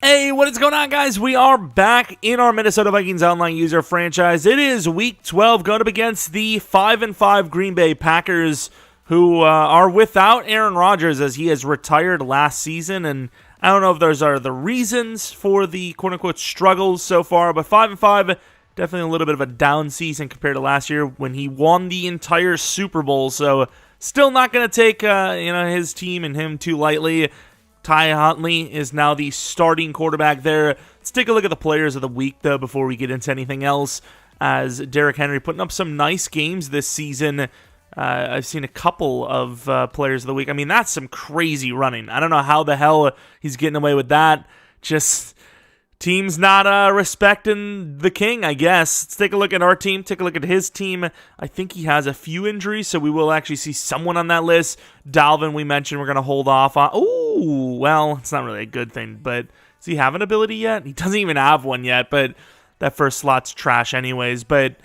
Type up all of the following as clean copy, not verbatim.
Hey, what is going on, guys? We are back in our Minnesota Vikings Online User Franchise. It is Week 12, going up against the 5-5 Green Bay Packers, who are without Aaron Rodgers as he has retired last season. And I don't know if those are the reasons for the quote-unquote struggles so far, but 5-5, definitely a little bit of a down season compared to last year when he won the entire Super Bowl. So still not going to take his team and him too lightly. Ty Huntley is now the starting quarterback there. Let's take a look at the players of the week, though, before we get into anything else, as Derrick Henry putting up some nice games this season. I've seen a couple of players of the week. I mean, that's some crazy running. I don't know how the hell he's getting away with that. Just team's not respecting the king, I guess. Let's take a look at our team. Take a look at his team. I think he has a few injuries, so we will actually see someone on that list. Dalvin, we mentioned we're going to hold off on. Ooh, well, it's not really a good thing, but does he have an ability yet? He doesn't even have one yet, but that first slot's trash anyways. But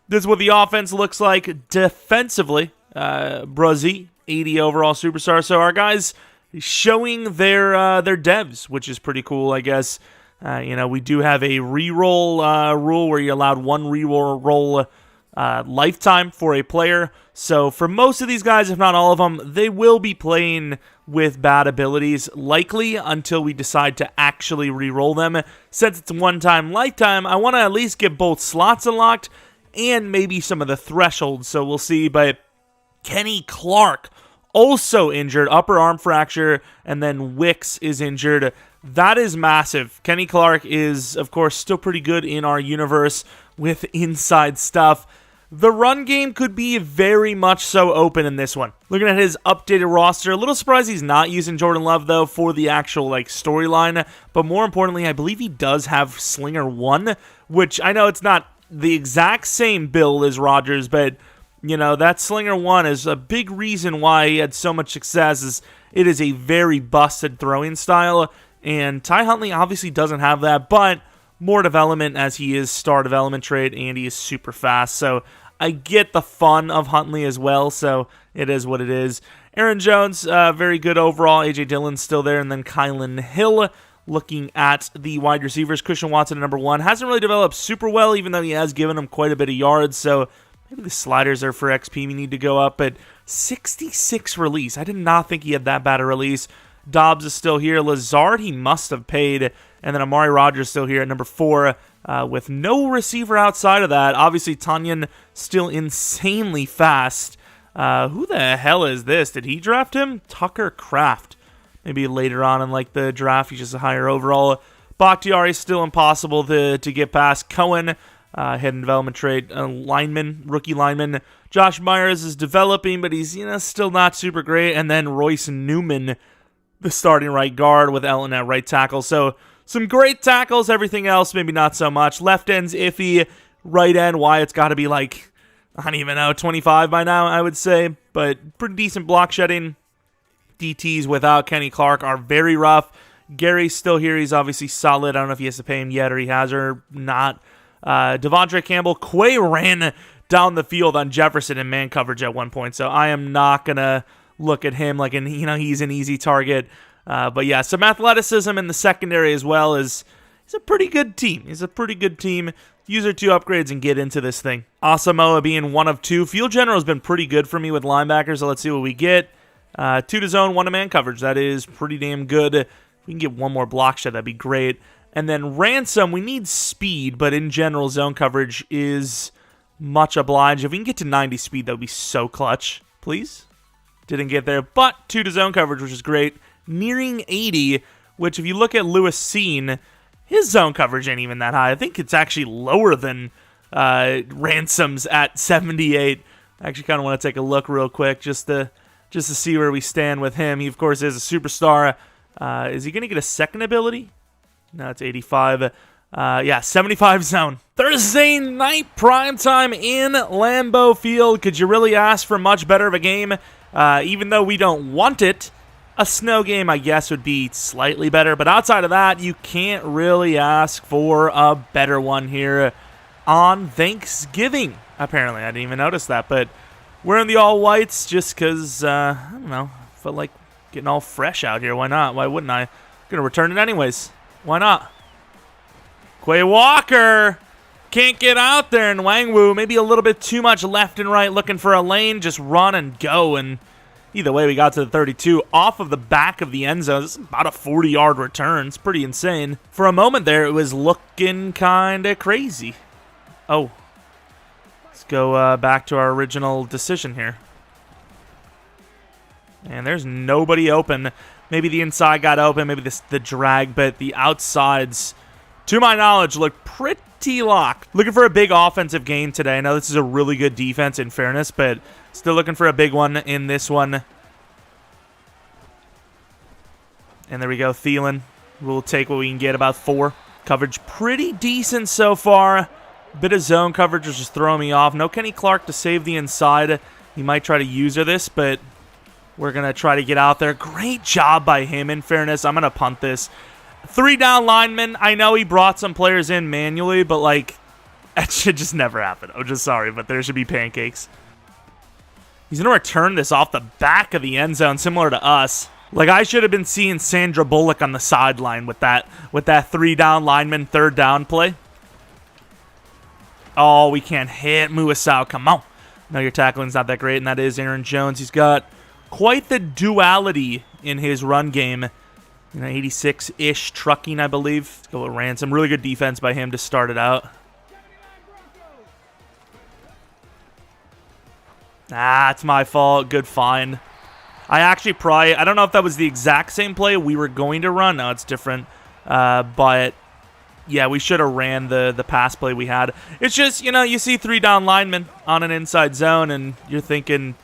this is what the offense looks like defensively. Brazzi, 80 overall superstar. So our guys showing their devs, which is pretty cool, I guess. We do have a reroll rule where you're allowed one reroll lifetime for a player. So for most of these guys, if not all of them, they will be playing with bad abilities, likely until we decide to actually reroll them. Since it's one-time lifetime, I want to at least get both slots unlocked and maybe some of the thresholds, so we'll see. But Kenny Clark, also injured, upper arm fracture, and then Wicks is injured. That is massive. Kenny Clark is, of course, still pretty good in our universe with inside stuff. The run game could be very much so open in this one. Looking at his updated roster, a little surprised he's not using Jordan Love, though, for the actual storyline. But more importantly, I believe he does have Slinger 1, which I know it's not the exact same build as Rodgers, but that Slinger 1 is a big reason why he had so much success. Is it is a very busted throwing style. And Ty Huntley obviously doesn't have that, but more development as he is star development trait, and he is super fast. So I get the fun of Huntley as well, so it is what it is. Aaron Jones, very good overall. A.J. Dillon's still there, and then Kylan Hill. Looking at the wide receivers, Christian Watson at number 1. Hasn't really developed super well, even though he has given him quite a bit of yards, so maybe the sliders are for XP. We need to go up, but 66 release. I did not think he had that bad a release. Dobbs is still here. Lazard, he must have paid. And then Amari Rodgers still here at number 4 with no receiver outside of that. Obviously, Tunyon still insanely fast. Who the hell is this? Did he draft him? Tucker Kraft. Maybe later on in the draft, he's just a higher overall. Bakhtiari is still impossible to get past. Cohen, hidden development trait. Rookie lineman. Josh Myers is developing, but he's still not super great. And then Royce Newman, the starting right guard, with Ellen at right tackle. So some great tackles, everything else maybe not so much. Left end's iffy. Right end, Wyatt's got to be I don't even know, 25 by now, I would say. But pretty decent block shedding. DTs without Kenny Clark are very rough. Gary's still here. He's obviously solid. I don't know if he has to pay him yet or he has or not. Devondre Campbell. Quay ran down the field on Jefferson in man coverage at one point. So I am not going to look at him he's an easy target. But yeah, some athleticism in the secondary as well. He's a pretty good team. Use our 2 upgrades and get into this thing. Asamoah being 1 of 2. Field general has been pretty good for me with linebackers, so let's see what we get. 2 to zone, 1 to man coverage. That is pretty damn good. If we can get 1 more block shed, that'd be great. And then ransom, we need speed, but in general, zone coverage is much obliged. If we can get to 90 speed, that would be so clutch. Please? Didn't get there, but 2 to zone coverage, which is great. Nearing 80, which if you look at Lewis Seen, his zone coverage ain't even that high. I think it's actually lower than Ransom's at 78. I actually kind of want to take a look real quick just to see where we stand with him. He, of course, is a superstar. Is he going to get a second ability? No, it's 85. 75 zone. Thursday night primetime in Lambeau Field. Could you really ask for much better of a game? Even though we don't want it, a snow game, I guess, would be slightly better. But outside of that, you can't really ask for a better one here on Thanksgiving. Apparently, I didn't even notice that. But wearing the all-whites just because, I don't know, felt like getting all fresh out here. Why not? Why wouldn't I? Going to return it anyways. Why not? Quay Walker can't get out there, and Wangwu maybe a little bit too much left and right looking for a lane. Just run and go, and either way, we got to the 32 off of the back of the end zone. This is about a 40-yard return. It's pretty insane. For a moment there, it was looking kind of crazy. Oh. Let's go back to our original decision here. And there's nobody open. Maybe the inside got open, maybe the drag, but the outsides, to my knowledge, look pretty locked. Looking for a big offensive gain today. I know this is a really good defense in fairness, but still looking for a big one in this one. And there we go, Thielen. We'll take what we can get, about 4. Coverage pretty decent so far. Bit of zone coverage was just throwing me off. No Kenny Clark to save the inside. He might try to user this, but we're going to try to get out there. Great job by him, in fairness. I'm going to punt this. 3 down linemen. I know he brought some players in manually, but, like, that should just never happen. I'm just sorry, but there should be pancakes. He's going to return this off the back of the end zone, similar to us. Like, I should have been seeing Sandra Bullock on the sideline with that 3 down lineman, 3rd down play. Oh, we can't hit Muasau. Come on. No, your tackling's not that great, and that is Aaron Jones. He's got quite the duality in his run game. 86-ish trucking, I believe. Let's go with Ransom. Really good defense by him to start it out. Ah, it's my fault. Good find. I actually I don't know if that was the exact same play we were going to run. No, it's different. But, yeah, we should have ran the pass play we had. It's just, you see 3 down linemen on an inside zone, and you're thinking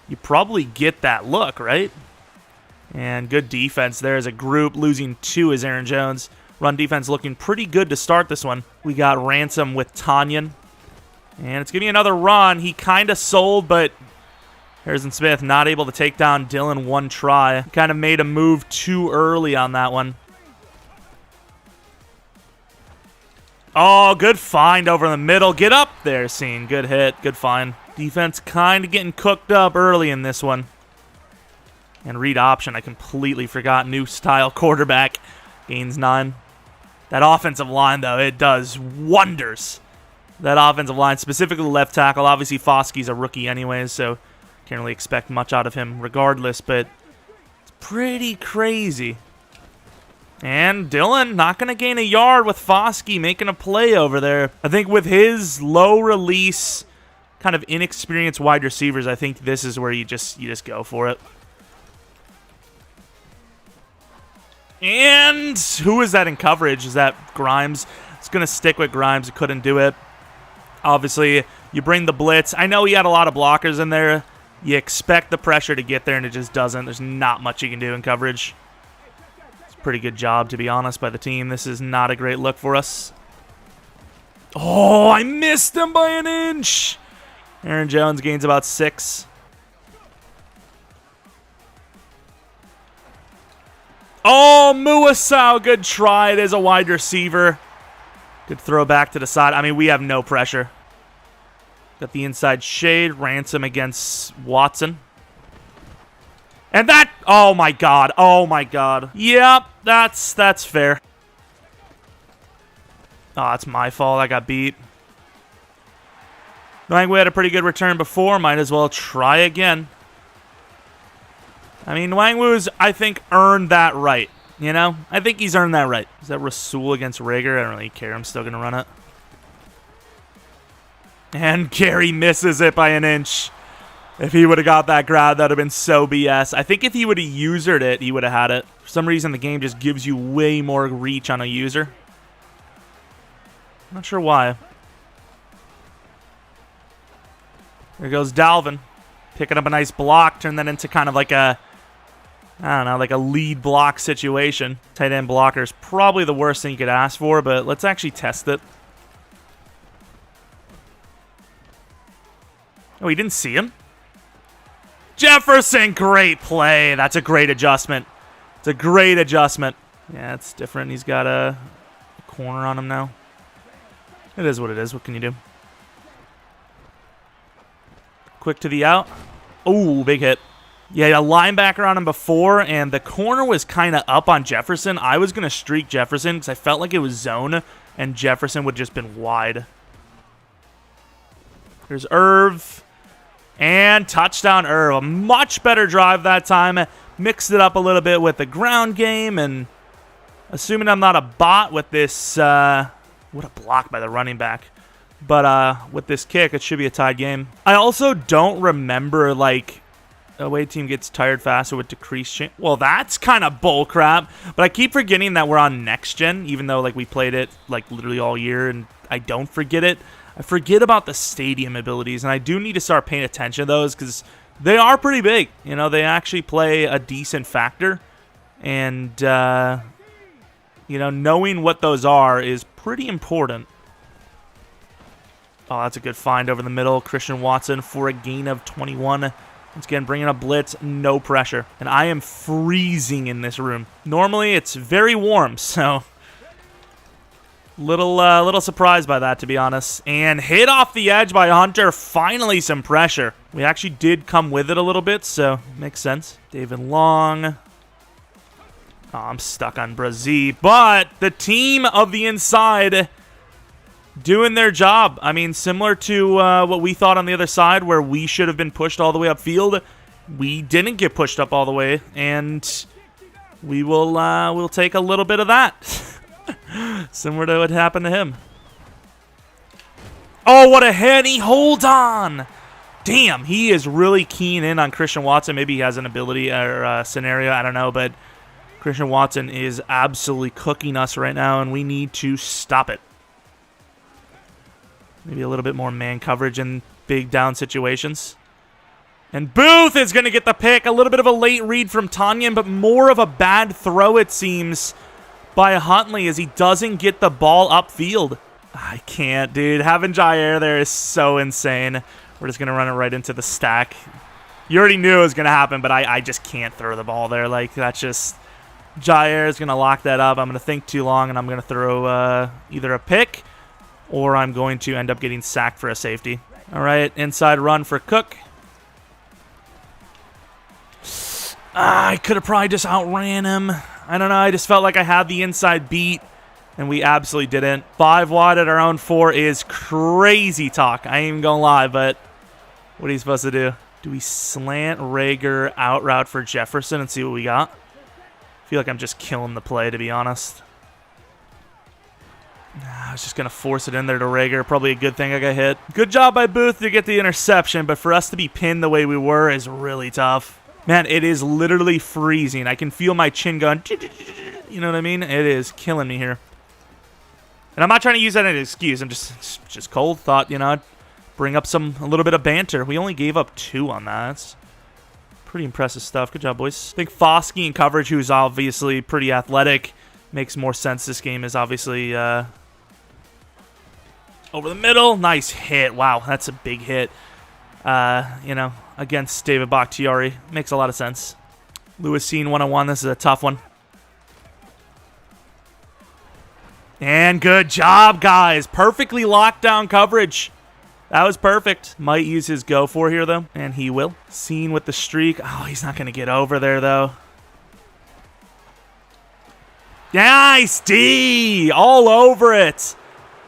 you probably get that look, right? And good defense there as a group. Losing 2 is Aaron Jones. Run defense looking pretty good to start this one. We got Ransom with Tanyan. And it's going to be another run. He kind of sold, but Harrison Smith not able to take down Dylan one try. Kind of made a move too early on that one. Oh, good find over the middle. Get up there, Scene. Good hit. Good find. Defense kind of getting cooked up early in this one. And read option. I completely forgot. New style quarterback. Gains 9. That offensive line, though, it does wonders. That offensive line, specifically left tackle. Obviously, Foskey's a rookie anyways, so can't really expect much out of him regardless, but it's pretty crazy. And Dylan not going to gain a yard with Foskey making a play over there. I think with his low release, kind of inexperienced wide receivers, I think this is where you just go for it. And who is that in coverage? Is that Grimes? It's going to stick with Grimes. Couldn't do it. Obviously, you bring the blitz. I know he had a lot of blockers in there. You expect the pressure to get there, and it just doesn't. There's not much you can do in coverage. It's a pretty good job, to be honest, by the team. This is not a great look for us. Oh, I missed him by an inch. Aaron Jones gains about 6. Oh, Muasau, good try. It is a wide receiver. Good throw back to the side. I mean, we have no pressure. Got the inside shade. Ransom against Watson. And that, oh my God. Oh my God. Yep, that's fair. Oh, it's my fault. I got beat. Knowing we had a pretty good return before, might as well try again. I mean, Wangwu's, I think, earned that right. You know? I think he's earned that right. Is that Rasul against Rager? I don't really care. I'm still going to run it. And Gary misses it by an inch. If he would have got that grab, that would have been so BS. I think if he would have usered it, he would have had it. For some reason, the game just gives you way more reach on a user. Not sure why. There goes Dalvin. Picking up a nice block. Turn that into kind of like a, I don't know, like a lead block situation. Tight end blocker is probably the worst thing you could ask for, but let's actually test it. Oh, he didn't see him? Jefferson, great play. That's a great adjustment. It's a great adjustment. Yeah, it's different. He's got a corner on him now. It is what it is. What can you do? Quick to the out. Oh, big hit. Yeah, a linebacker on him before, and the corner was kind of up on Jefferson. I was going to streak Jefferson because I felt like it was zone, and Jefferson would have just been wide. Here's Irv. And touchdown Irv. A much better drive that time. Mixed it up a little bit with the ground game, and assuming I'm not a bot with this, what a block by the running back. But with this kick, it should be a tied game. I also don't remember, like, away team gets tired faster with decreased change. Well, that's kind of bull crap. But I keep forgetting that we're on next gen, even though, like, we played it, like, literally all year, and I don't forget it. I forget about the stadium abilities, and I do need to start paying attention to those because they are pretty big. You know, they actually play a decent factor. And, you know, knowing what those are is pretty important. Oh, that's a good find over the middle. Christian Watson for a gain of 21. Once again, bringing up blitz, no pressure. And I am freezing in this room. Normally, it's very warm, so little surprised by that, to be honest. And hit off the edge by Hunter. Finally, some pressure. We actually did come with it a little bit, so makes sense. David Long. Oh, I'm stuck on Brazil. But the team of the inside doing their job. I mean, similar to what we thought on the other side, where we should have been pushed all the way upfield. We didn't get pushed up all the way, and we will we'll take a little bit of that. Similar to what happened to him. Oh, what a hit. He holds on. Damn, he is really keen in on Christian Watson. Maybe he has an ability or scenario. I don't know, but Christian Watson is absolutely cooking us right now, and we need to stop it. Maybe a little bit more man coverage in big down situations. And Booth is going to get the pick. A little bit of a late read from Tanyan, but more of a bad throw, it seems, by Huntley as he doesn't get the ball upfield. I can't, dude. Having Jair there is so insane. We're just going to run it right into the stack. You already knew it was going to happen, but I just can't throw the ball there. Like, that's just... Jair is going to lock that up. I'm going to think too long, and I'm going to throw either a pick or I'm going to end up getting sacked for a safety. All right, inside run for Cook. I could have probably just outran him. I don't know. I just felt like I had the inside beat, and we absolutely didn't. 5 wide at our own 4 is crazy talk. I ain't even going to lie, but what are you supposed to do? Do we slant Rager out route for Jefferson and see what we got? I feel like I'm just killing the play, to be honest. I was just going to force it in there to Rager. Probably a good thing I got hit. Good job by Booth to get the interception, but for us to be pinned the way we were is really tough. Man, it is literally freezing. I can feel my chin going, you know what I mean? It is killing me here. And I'm not trying to use that as an excuse. I'm just cold. Thought, you know, I'd bring up a little bit of banter. We only gave up 2 on that. That's pretty impressive stuff. Good job, boys. I think Foskey in coverage, who's obviously pretty athletic, makes more sense. This game is obviously over the middle. Nice hit. Wow, that's a big hit. You know, against David Bakhtiari. Makes a lot of sense. Lewis Seen 1-on-1. This is a tough one. And good job, guys. Perfectly locked down coverage. That was perfect. Might use his go for here, though. And he will. Seen with the streak. Oh, he's not going to get over there, though. Nice D! All over it.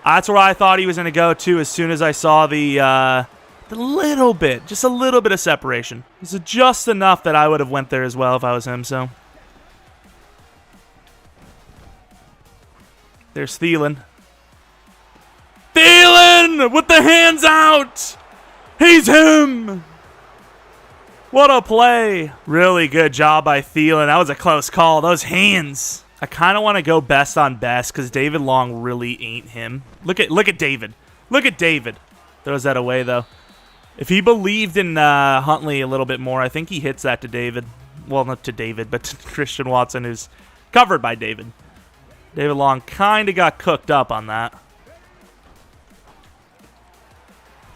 That's where I thought he was going to go, too, as soon as I saw the little bit. Just a little bit of separation. It's just enough that I would have went there as well if I was him, so. There's Thielen. Thielen with the hands out. He's him. What a play. Really good job by Thielen. That was a close call. Those hands. I kind of want to go best on best because David Long really ain't him. Look at David. Look at David. Throws that away, though. If he believed in Huntley a little bit more, I think he hits that to David. Well, not to David, but to Christian Watson, who's covered by David. David Long kind of got cooked up on that.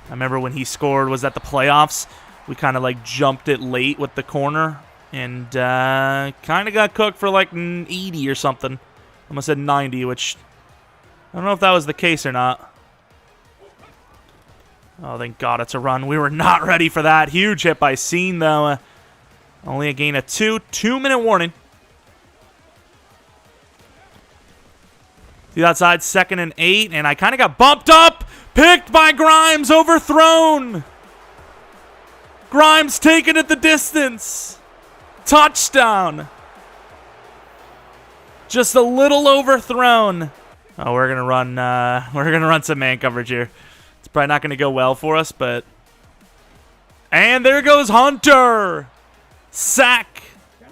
I remember when he scored, was that the playoffs? We kind of like jumped it late with the corner and kind of got cooked for like 80 or something. Almost said 90, which I don't know if that was the case or not. Oh, thank God it's a run. We were not ready for that. Huge hit by Seen, though. Only a gain of 2. 2-minute warning. To the outside, 2nd and 8, and I kind of got bumped up. Picked by Grimes, overthrown. Grimes taken at the distance. Touchdown. Just a little overthrown. Oh, we're gonna run some man coverage here. It's probably not gonna go well for us, but and there goes Hunter. Sack.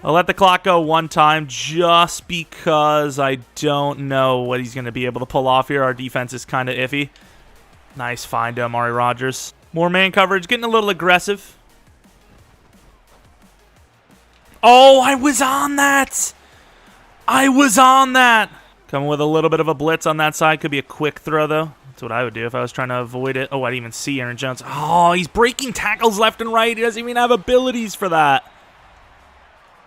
I'll let the clock go one time just because I don't know what he's gonna be able to pull off here. Our defense is kind of iffy. Nice find to Amari Rodgers. More man coverage, getting a little aggressive. Oh, I was on that. Coming with a little bit of a blitz on that side. Could be a quick throw, though. That's what I would do if I was trying to avoid it. Oh, I didn't even see Aaron Jones. Oh, he's breaking tackles left and right. He doesn't even have abilities for that.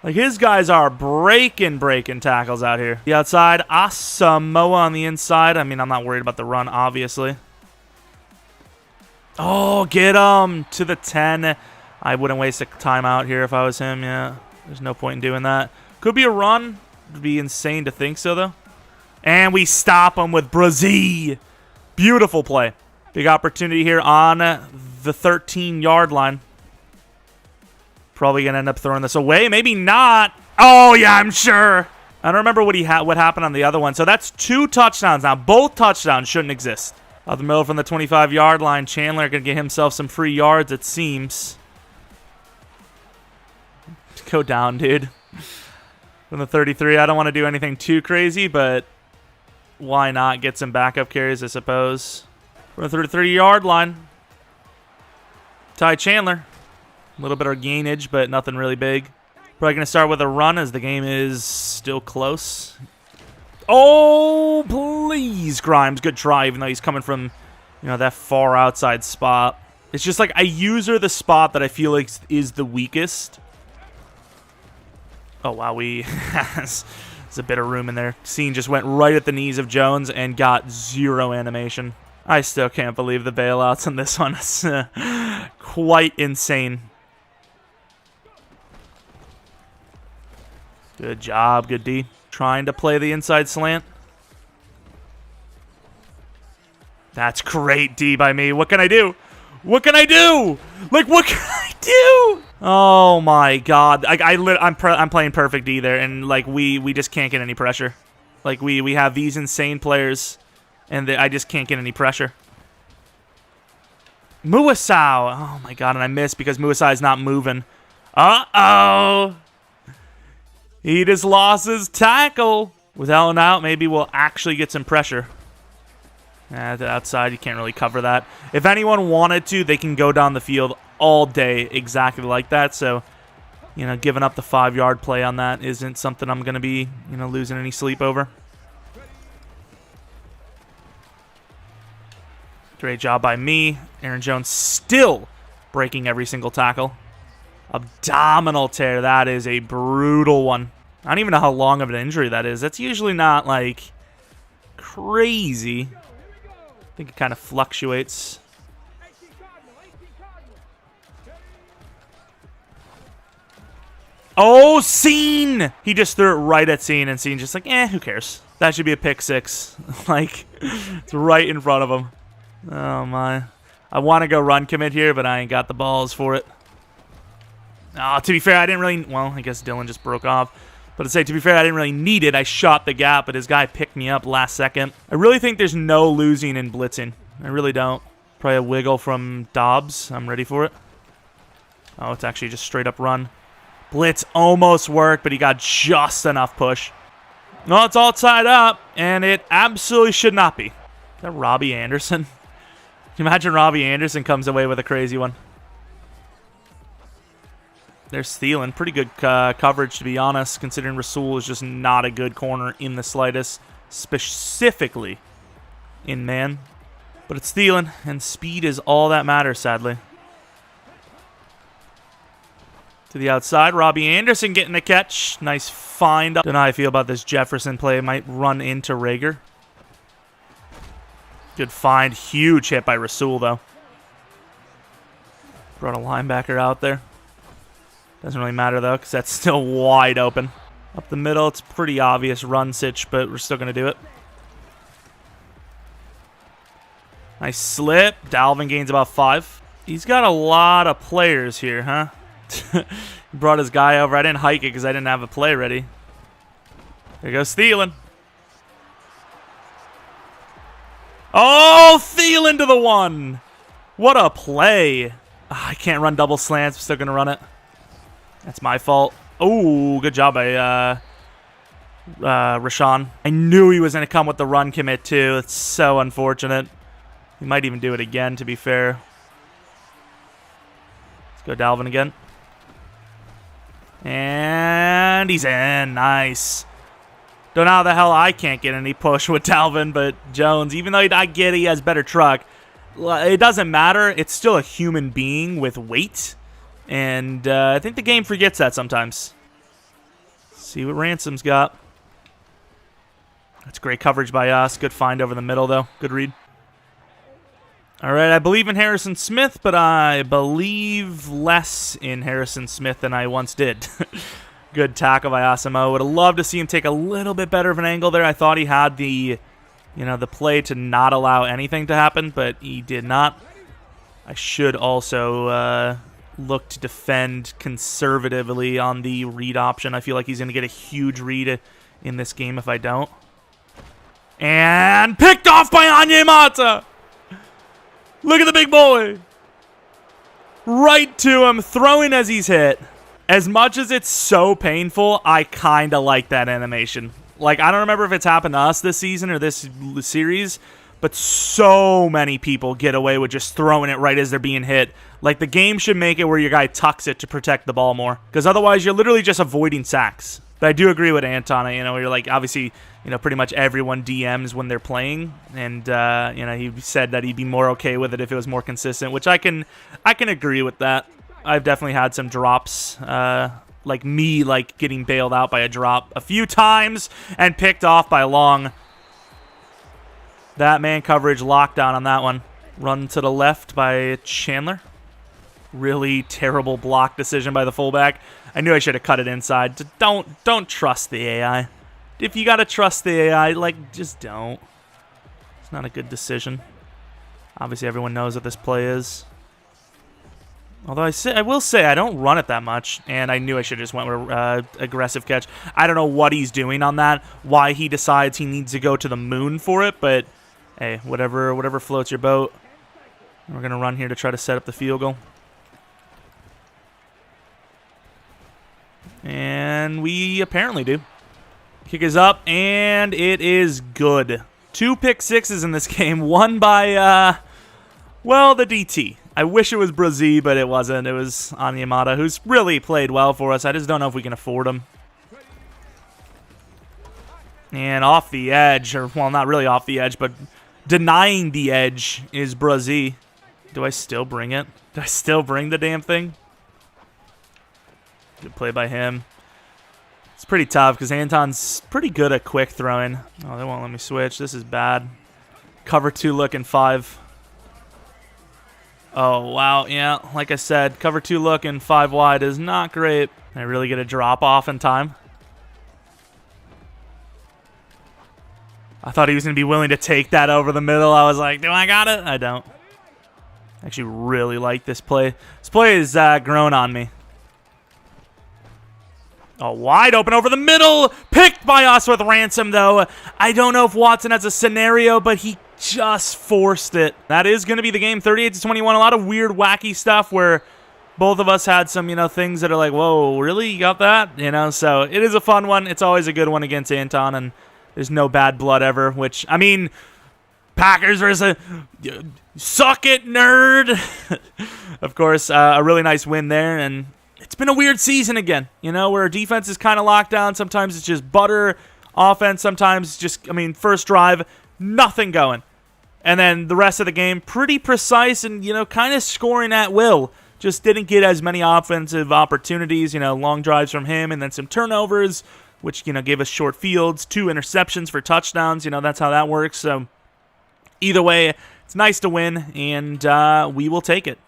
Like, his guys are breaking tackles out here. The outside, Asamoah on the inside. I mean, I'm not worried about the run, obviously. Oh, get him to the 10. I wouldn't waste a timeout here if I was him, yeah. There's no point in doing that. Could be a run. Would be insane to think so, though. And we stop him with Brazil. Beautiful play. Big opportunity here on the 13-yard line. Probably going to end up throwing this away. Maybe not. Oh, yeah, I'm sure. I don't remember what happened on the other one. So that's 2 touchdowns. Now, both touchdowns shouldn't exist. Out the middle from the 25-yard line. Chandler going to get himself some free yards, it seems. Go down, dude. From the 33, I don't want to do anything too crazy, but why not get some backup carries, I suppose. From the 33-yard line. Ty Chandler. A little bit of gainage, but nothing really big. Probably going to start with a run as the game is still close. Oh, please, Grimes. Good try, even though he's coming from, that far outside spot. It's just like I user the spot that I feel like is the weakest. Oh, wow, there's a bit of room in there. Scene just went right at the knees of Jones and got 0 animation. I still can't believe the bailouts on this one. It's quite insane. Good job, good D. Trying to play the inside slant. That's great D by me. What can I do? What can I do? Like, what can I do? Oh my God! I'm playing perfect D there, and like we just can't get any pressure. Like we have these insane players, and I just can't get any pressure. Muasau! Oh my God! And I missed because Muasau's not moving. Uh-oh! He just lost his tackle. Without an out, maybe we'll actually get some pressure. At the outside, you can't really cover that. If anyone wanted to, they can go down the field all day exactly like that. So, giving up the 5-yard play on that isn't something I'm going to be, losing any sleep over. Great job by me. Aaron Jones still breaking every single tackle. Abdominal tear. That is a brutal one. I don't even know how long of an injury that is. That's usually not, like, crazy. I think it kind of fluctuates. Oh, Scene! He just threw it right at Scene, and Scene just like, who cares? That should be a pick 6. Like, it's right in front of him. Oh, my. I want to go run commit here, but I ain't got the balls for it. Oh, to be fair, I didn't really... Well, I guess Dylan just broke off. But to be fair, I didn't really need it. I shot the gap, but his guy picked me up last second. I really think there's no losing in blitzing. I really don't. Probably a wiggle from Dobbs. I'm ready for it. Oh, it's actually just straight up run. Blitz almost worked, but he got just enough push. No, it's all tied up, and it absolutely should not be. Is that Robbie Anderson? Can you imagine Robbie Anderson comes away with a crazy one? They're stealing. Pretty good coverage, to be honest, considering Rasul is just not a good corner in the slightest, specifically in man. But it's stealing, and speed is all that matters, sadly. To the outside, Robbie Anderson getting a catch. Nice find. Don't know how I feel about this Jefferson play. Might run into Rager. Good find. Huge hit by Rasul, though. Brought a linebacker out there. Doesn't really matter, though, because that's still wide open. Up the middle, it's pretty obvious run sitch, but we're still going to do it. Nice slip. Dalvin gains about 5. He's got a lot of players here, huh? He brought his guy over. I didn't hike it because I didn't have a play ready. There goes Thielen. Oh, Thielen to the 1. What a play. I can't run double slants. I'm still going to run it. That's my fault. Oh, good job by Rashawn. I knew he was going to come with the run commit, too. It's so unfortunate. He might even do it again, to be fair. Let's go Dalvin again. And he's in. Nice. Don't know how the hell I can't get any push with Dalvin, but Jones, even though I get he has better truck, it doesn't matter. It's still a human being with weight. And I think the game forgets that sometimes. Let's see what Ransom's got. That's great coverage by us. Good find over the middle, though. Good read. All right, I believe in Harrison Smith, but I believe less in Harrison Smith than I once did. Good tackle by Asimo. Would have loved to see him take a little bit better of an angle there. I thought he had the, the play to not allow anything to happen, but he did not. I should also look to defend conservatively on the read option. I feel like he's going to get a huge read in this game if I don't. And picked off by Onyemata. Look at the big boy. Right to him, throwing as he's hit. As much as it's so painful, I kind of like that animation. Like, I don't remember if it's happened to us this season or this series, but so many people get away with just throwing it right as they're being hit. Like, the game should make it where your guy tucks it to protect the ball more. Because otherwise, you're literally just avoiding sacks. But I do agree with Anton. You're like, obviously, pretty much everyone DMs when they're playing. And, he said that he'd be more okay with it if it was more consistent, which I can agree with that. I've definitely had some drops, like me, getting bailed out by a drop a few times and picked off by Long. That man coverage lockdown on that one. Run to the left by Chandler. Really terrible block decision by the fullback. I knew I should have cut it inside. Don't trust the AI. If you got to trust the AI, just don't. It's not a good decision. Obviously, everyone knows what this play is. Although I will say I don't run it that much, and I knew I should have just went with aggressive catch. I don't know what he's doing on that, why he decides he needs to go to the moon for it, but hey, whatever floats your boat. We're going to run here to try to set up the field goal. And we apparently do. Kick is up, and it is good. 2 pick sixes in this game. One by, the DT. I wish it was Brazil, but it wasn't. It was Onyemata, who's really played well for us. I just don't know if we can afford him. And off the edge, or, well, not really off the edge, but denying the edge is Brazil. Do I still bring it? Do I still bring the damn thing? Good play by him. It's pretty tough because Anton's pretty good at quick throwing. Oh, they won't let me switch. This is bad. Cover 2 look in 5. Oh, wow. Yeah, like I said, cover 2 look in 5 wide is not great. I really get a drop off in time. I thought he was going to be willing to take that over the middle. I was like, do I got it? I don't. I actually really like this play. This play has grown on me. Oh, wide open over the middle. Picked by us with Ransom, though. I don't know if Watson has a scenario, but he just forced it. That is going to be the game, 38-21. A lot of weird, wacky stuff where both of us had some, things that are like, whoa, really? You got that? So it is a fun one. It's always a good one against Anton, and there's no bad blood ever, which, Packers versus suck it, nerd. Of course, a really nice win there, and it's been a weird season again, where our defense is kind of locked down. Sometimes it's just butter offense. Sometimes just, first drive, nothing going. And then the rest of the game, pretty precise and, kind of scoring at will. Just didn't get as many offensive opportunities, long drives from him and then some turnovers, which, gave us short fields, 2 interceptions for touchdowns. That's how that works. So either way, it's nice to win, and we will take it.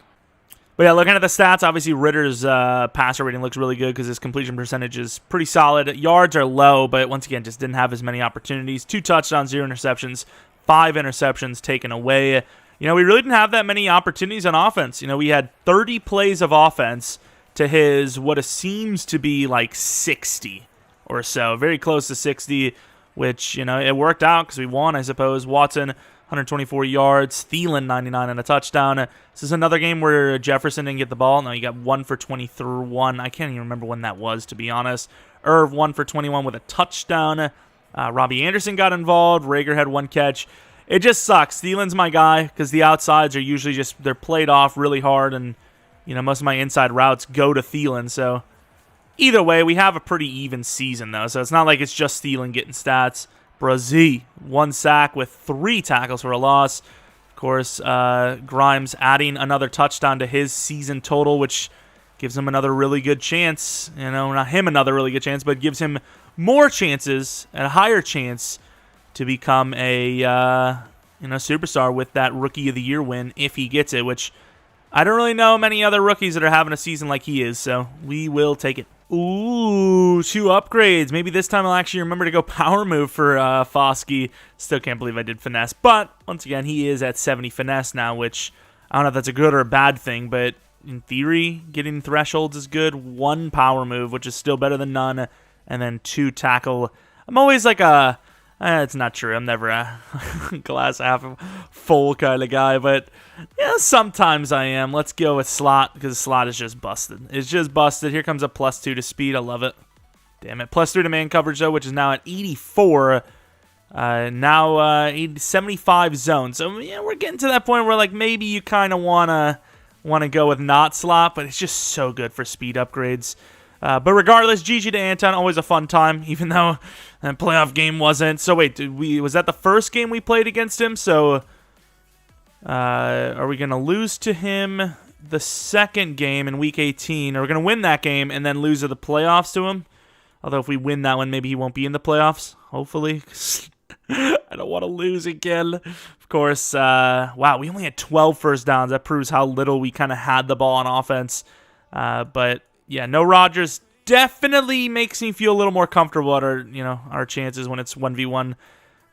But yeah, looking at the stats, obviously Ritter's passer rating looks really good because his completion percentage is pretty solid. Yards are low, but once again, just didn't have as many opportunities. 2 touchdowns, 0 interceptions, 5 interceptions taken away. We really didn't have that many opportunities on offense. We had 30 plays of offense to his what seems to be like 60 or so. Very close to 60, which, it worked out because we won, I suppose. Watson, 124 yards. Thielen, 99 and a touchdown. This is another game where Jefferson didn't get the ball. No, he got 1 for 21. I can't even remember when that was, to be honest. Irv, 1 for 21 with a touchdown. Robbie Anderson got involved. Rager had 1 catch. It just sucks. Thielen's my guy because the outsides are usually they're played off really hard, and, most of my inside routes go to Thielen. So either way, we have a pretty even season, though. So it's not like it's just Thielen getting stats. Brazil, 1 sack with 3 tackles for a loss. Of course, Grimes adding another touchdown to his season total, which gives him another really good chance. Not him another really good chance, but gives him more chances, and a higher chance to become a superstar with that Rookie of the Year win if he gets it, which I don't really know many other rookies that are having a season like he is, so we will take it. Ooh, 2 upgrades. Maybe this time I'll actually remember to go power move for Foskey. Still can't believe I did finesse, but once again, he is at 70 finesse now, which I don't know if that's a good or a bad thing, but in theory, getting thresholds is good. 1 power move, which is still better than none, and then 2 tackle. I'm always like it's not true. I'm never a glass half full kind of guy, but sometimes I am. Let's go with slot because slot is just busted. It's just busted. Here comes a +2 to speed. I love it. Damn it. +3 to man coverage, though, which is now at 84. Now 75 zone. So we're getting to that point where maybe you kind of want to go with not slot, but it's just so good for speed upgrades. But regardless, GG to Anton, always a fun time, even though that playoff game wasn't. So wait, was that the first game we played against him? So are we going to lose to him the second game in Week 18? Or we're going to win that game and then lose to the playoffs to him? Although if we win that one, maybe he won't be in the playoffs, hopefully. I don't want to lose again. Of course, wow, we only had 12 first downs. That proves how little we kind of had the ball on offense. But yeah, no Rodgers definitely makes me feel a little more comfortable at our chances when it's 1v1.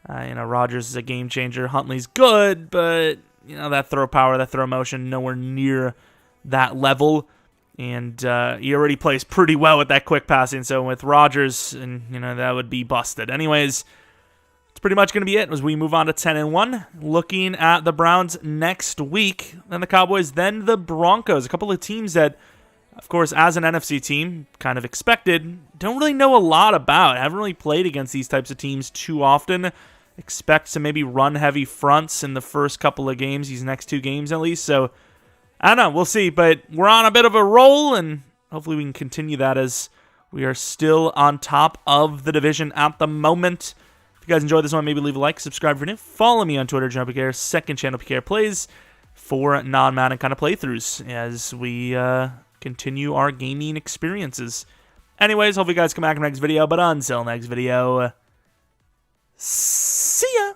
Rodgers is a game changer. Huntley's good, but that throw power, that throw motion, nowhere near that level. And he already plays pretty well with that quick passing. So with Rodgers, and that would be busted. Anyways, it's pretty much going to be it as we move on to 10-1. Looking at the Browns next week, then the Cowboys, then the Broncos. A couple of teams that, of course, as an NFC team, kind of expected, don't really know a lot about. Haven't really played against these types of teams too often. Expect to maybe run heavy fronts in the first couple of games, these next 2 games at least. So, I don't know. We'll see. But we're on a bit of a roll, and hopefully we can continue that as we are still on top of the division at the moment. If you guys enjoyed this one, maybe leave a like, subscribe if you're new. Follow me on Twitter, Jeromepkr, second channel, PKR Plays, for non-Madden kind of playthroughs as we continue our gaming experiences. Anyways, hope you guys come back in the next video, but until next video, see ya!